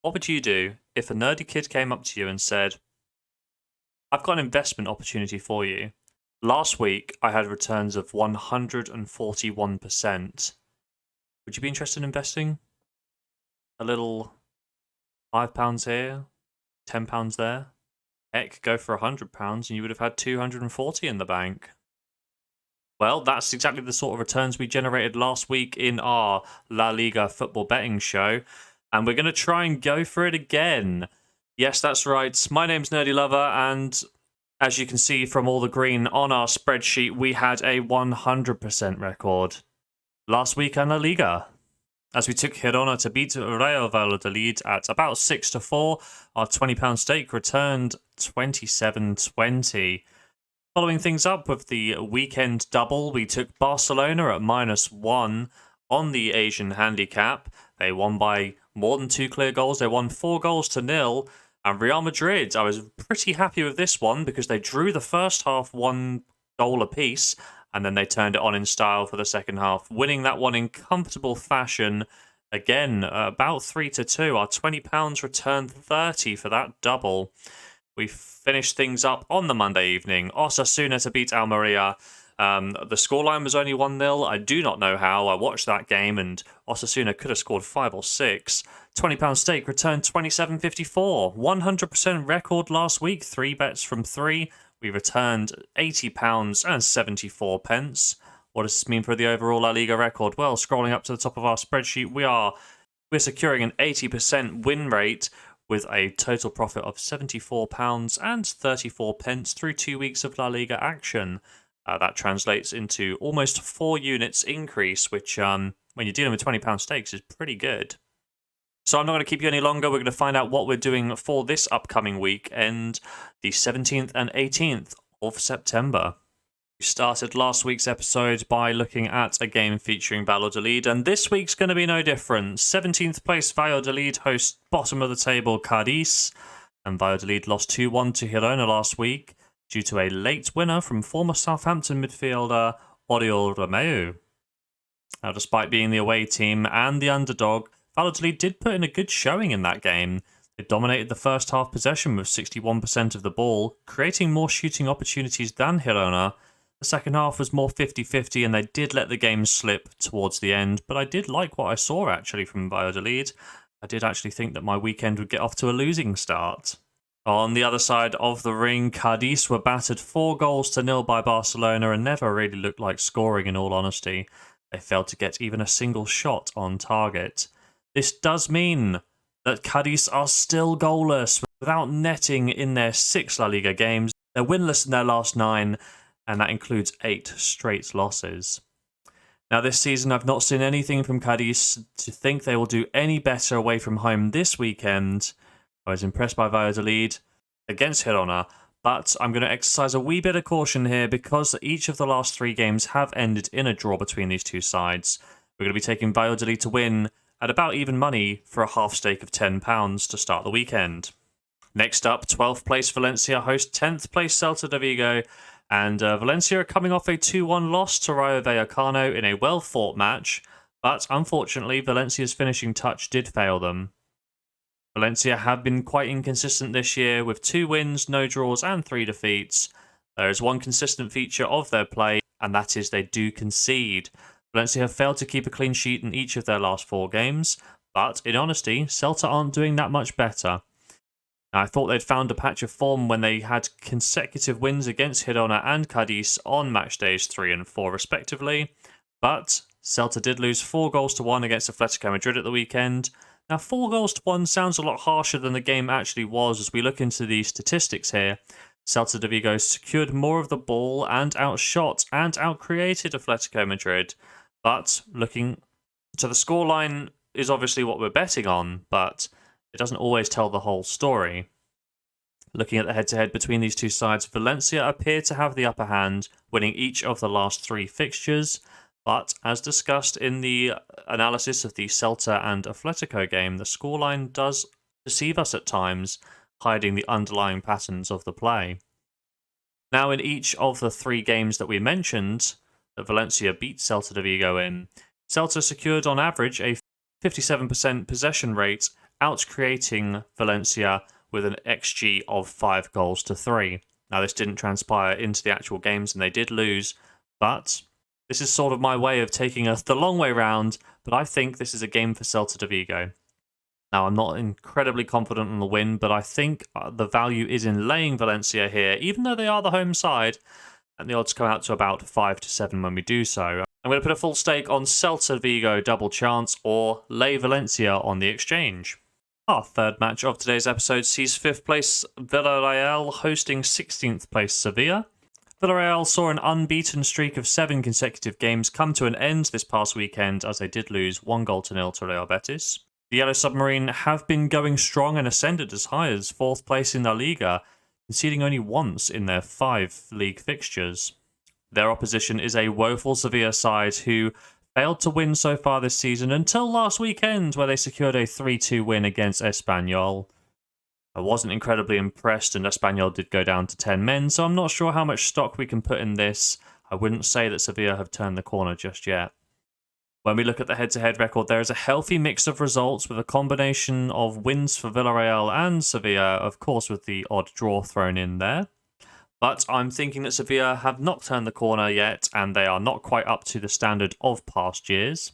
What would you do if a nerdy kid came up to you and said, I've got an investment opportunity for you. Last week, I had returns of 141%. Would you be interested in investing? A little £5 here, £10 there? Heck, go for £100 and you would have had 240 in the bank. Well, that's exactly the sort of returns we generated last week in our La Liga football betting show. And we're going to try and go for it again. Yes, that's right. My name's Nerdy Lover, and as you can see from all the green on our spreadsheet, we had a 100% record last week in La Liga, as we took Girona to beat Real Valladolid at about 6-4. Our £20 stake returned 27.20. Following things up with the weekend double, we took Barcelona at -1 on the Asian handicap. They won by more than 2 clear goals. They won 4-0. And Real Madrid, I was pretty happy with this one because they drew the first half 1 goal apiece, and then they turned it on in style for the second half, winning that one in comfortable fashion. Again, about 3-2. Our £20 returned 30 for that double. We finished things up on the Monday evening. Osasuna to beat Almeria. The scoreline was only 1-0. I do not know how. I watched that game and Osasuna could have scored 5 or 6. £20 stake returned 27.54. 100% record last week. 3 bets from 3. We returned £80 and 74 pence. What does this mean for the overall La Liga record? Well, scrolling up to the top of our spreadsheet, we're securing an 80% win rate with a total profit of £74 and 34 pence through 2 weeks of La Liga action. That translates into almost 4 units increase, which, when you're dealing with £20 stakes, is pretty good. So I'm not going to keep you any longer. We're going to find out what we're doing for this upcoming weekend, the 17th and 18th of September. We started last week's episode by looking at a game featuring Valladolid, and this week's going to be no different. 17th place Valladolid hosts bottom of the table Cadiz, and Valladolid lost 2-1 to Girona last week due to a late winner from former Southampton midfielder Oriol Romeu. Now, despite being the away team and the underdog, Valladolid did put in a good showing in that game. They dominated the first half possession with 61% of the ball, creating more shooting opportunities than Girona. The second half was more 50-50 and they did let the game slip towards the end, but I did like what I saw actually from Valladolid. I did actually think that my weekend would get off to a losing start. On the other side of the ring, Cadiz were battered 4-0 by Barcelona and never really looked like scoring, in all honesty. They failed to get even a single shot on target. This does mean that Cadiz are still goalless without netting in their 6 La Liga games. They're winless in their last 9, and that includes 8 straight losses. Now, this season, I've not seen anything from Cadiz to think they will do any better away from home this weekend. I was impressed by Valladolid against Girona, but I'm going to exercise a wee bit of caution here because each of the last 3 games have ended in a draw between these two sides. We're going to be taking Valladolid to win at about even money for a half stake of £10 to start the weekend. Next up, 12th place Valencia host 10th place Celta de Vigo, and Valencia are coming off a 2-1 loss to Rayo Vallecano in a well-fought match, but unfortunately Valencia's finishing touch did fail them. Valencia have been quite inconsistent this year with 2 wins, no draws and 3 defeats. There is one consistent feature of their play, and that is they do concede. Valencia have failed to keep a clean sheet in each of their last 4 games, but in honesty, Celta aren't doing that much better. Now, I thought they'd found a patch of form when they had consecutive wins against Girona and Cadiz on match days 3 and 4 respectively, but Celta did lose 4-1 against Atletico Madrid at the weekend. Now, 4-1 sounds a lot harsher than the game actually was as we look into the statistics here. Celta de Vigo secured more of the ball and outshot and outcreated Atletico Madrid. But looking to the scoreline is obviously what we're betting on, but it doesn't always tell the whole story. Looking at the head-to-head between these two sides, Valencia appear to have the upper hand, winning each of the last 3 fixtures. But as discussed in the analysis of the Celta and Atletico game, the scoreline does deceive us at times, hiding the underlying patterns of the play. Now, in each of the 3 games that we mentioned that Valencia beat Celta de Vigo in, Celta secured on average a 57% possession rate out-creating Valencia with an XG of 5-3. Now, this didn't transpire into the actual games, and they did lose, but this is sort of my way of taking us the long way round, but I think this is a game for Celta de Vigo. Now, I'm not incredibly confident on the win, but I think the value is in laying Valencia here, even though they are the home side, and the odds come out to about 5-7 when we do so. I'm going to put a full stake on Celta Vigo double chance or lay Valencia on the exchange. Our third match of today's episode sees 5th place Villarreal hosting 16th place Sevilla. Villarreal saw an unbeaten streak of 7 consecutive games come to an end this past weekend as they did lose 1-0 to Real Betis. The Yellow Submarine have been going strong and ascended as high as 4th place in La Liga, conceding only once in their 5 league fixtures. Their opposition is a woeful Sevilla side who failed to win so far this season until last weekend where they secured a 3-2 win against Espanyol. I wasn't incredibly impressed and Espanyol did go down to 10 men, so I'm not sure how much stock we can put in this. I wouldn't say that Sevilla have turned the corner just yet. When we look at the head-to-head record, there is a healthy mix of results with a combination of wins for Villarreal and Sevilla, of course with the odd draw thrown in there. But I'm thinking that Sevilla have not turned the corner yet, and they are not quite up to the standard of past years.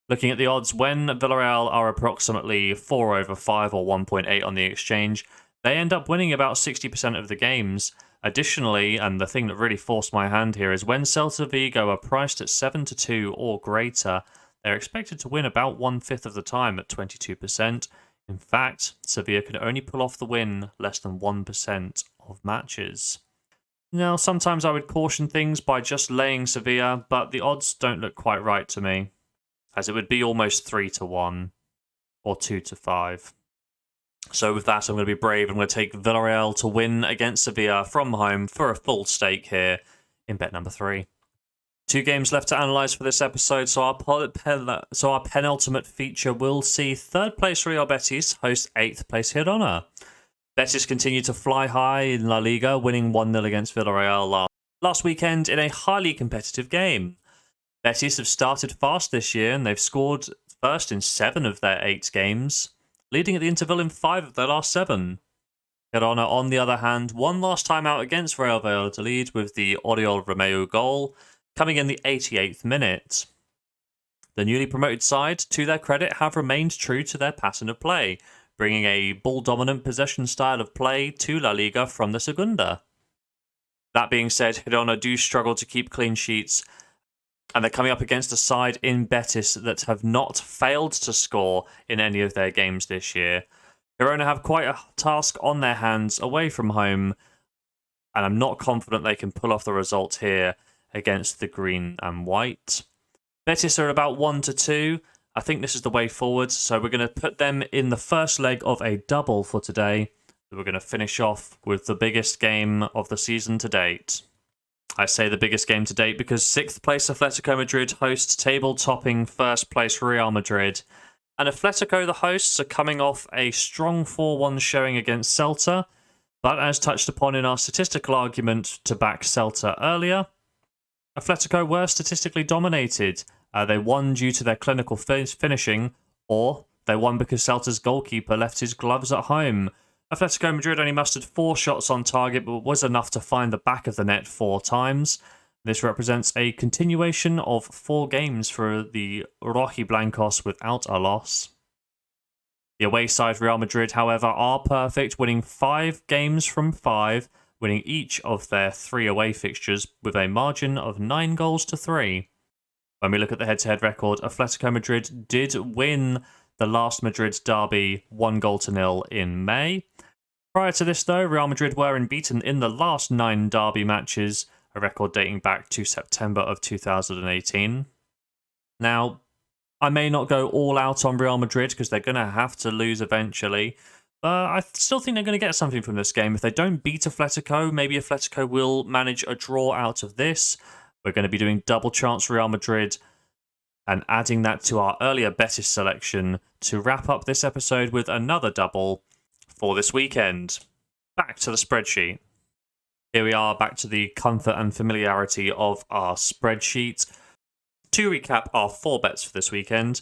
Looking at the odds, when Villarreal are approximately 4/5 or 1.8 on the exchange, they end up winning about 60% of the games. Additionally, and the thing that really forced my hand here is when Celta Vigo are priced at 7-2 or greater, they're expected to win about 1/5 of the time at 22%. In fact, Sevilla could only pull off the win less than 1% of matches. Now, sometimes I would caution things by just laying Sevilla, but the odds don't look quite right to me, as it would be almost 3-1 or 2-5. So with that, I'm going to be brave. I'm going to take Villarreal to win against Sevilla from home for a full stake here in bet number 3. 2 games left to analyse for this episode, so our penultimate feature will see 3rd place Real Betis host 8th place Girona. Betis continue to fly high in La Liga, winning 1-0 against Villarreal last weekend in a highly competitive game. Betis have started fast this year, and they've scored first in 7 of their 8 games, leading at the interval in 5 of their last 7. Girona, on the other hand, won last time out against Real Valladolid with the Oriol Romeu goal, coming in the 88th minute. The newly promoted side, to their credit, have remained true to their pattern of play, bringing a ball-dominant possession style of play to La Liga from the Segunda. That being said, Girona do struggle to keep clean sheets, and they're coming up against a side in Betis that have not failed to score in any of their games this year. Girona have quite a task on their hands away from home, and I'm not confident they can pull off the result here against the green and white. Betis are about 1-2. I think this is the way forward, so we're going to put them in the first leg of a double for today. We're going to finish off with the biggest game of the season to date. I say the biggest game to date because 6th place Atletico Madrid hosts table-topping 1st place Real Madrid. And Atletico, the hosts, are coming off a strong 4-1 showing against Celta, but as touched upon in our statistical argument to back Celta earlier, Atletico were statistically dominated. They won due to their clinical finishing, or they won because Celta's goalkeeper left his gloves at home. Atletico Madrid only mustered 4 shots on target, but was enough to find the back of the net 4 times. This represents a continuation of 4 games for the Rojiblancos without a loss. The away side Real Madrid, however, are perfect, winning 5 games from 5, winning each of their 3 away fixtures with a margin of 9-3. When we look at the head-to-head record, Atletico Madrid did win the last Madrid derby 1-0 in May. Prior to this, though, Real Madrid were unbeaten in the last 9 derby matches, a record dating back to September of 2018. Now, I may not go all out on Real Madrid because they're going to have to lose eventually, but I still think they're going to get something from this game. If they don't beat Atletico, maybe Atletico will manage a draw out of this. We're going to be doing double chance Real Madrid and adding that to our earlier Betis selection to wrap up this episode with another double for this weekend. Back to the spreadsheet. Here we are, back to the comfort and familiarity of our spreadsheet. To recap our 4 bets for this weekend,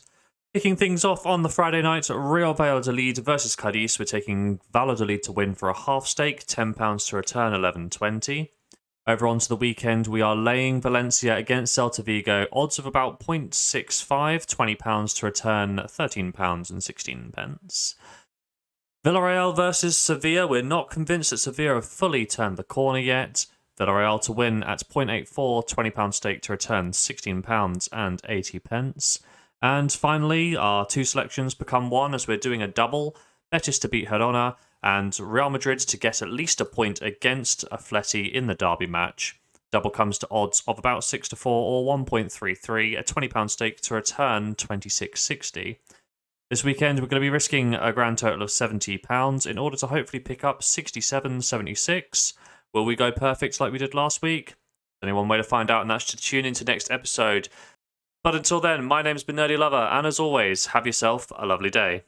Kicking things off on the Friday night, Real Valladolid versus Cadiz. We're taking Valladolid to win for a half stake, £10 to return, 11.20. Over onto the weekend, we are laying Valencia against Celta Vigo. Odds of about 0.65, £20 to return, £13.16. Villarreal versus Sevilla. We're not convinced that Sevilla have fully turned the corner yet. Villarreal to win at 0.84, £20 stake to return, £16.80. And finally, our two selections become one as we're doing a double. Betis to beat Girona and Real Madrid to get at least a point against Atleti in the derby match. Double comes to odds of about 6-4 or 1.33, a £20 stake to return, £26.60. This weekend, we're going to be risking a grand total of £70 in order to hopefully pick up 67.76. Will we go perfect like we did last week? Only one way to find out, and that's to tune into next episode. But until then, my name's been Nerdy Lover, and as always, have yourself a lovely day.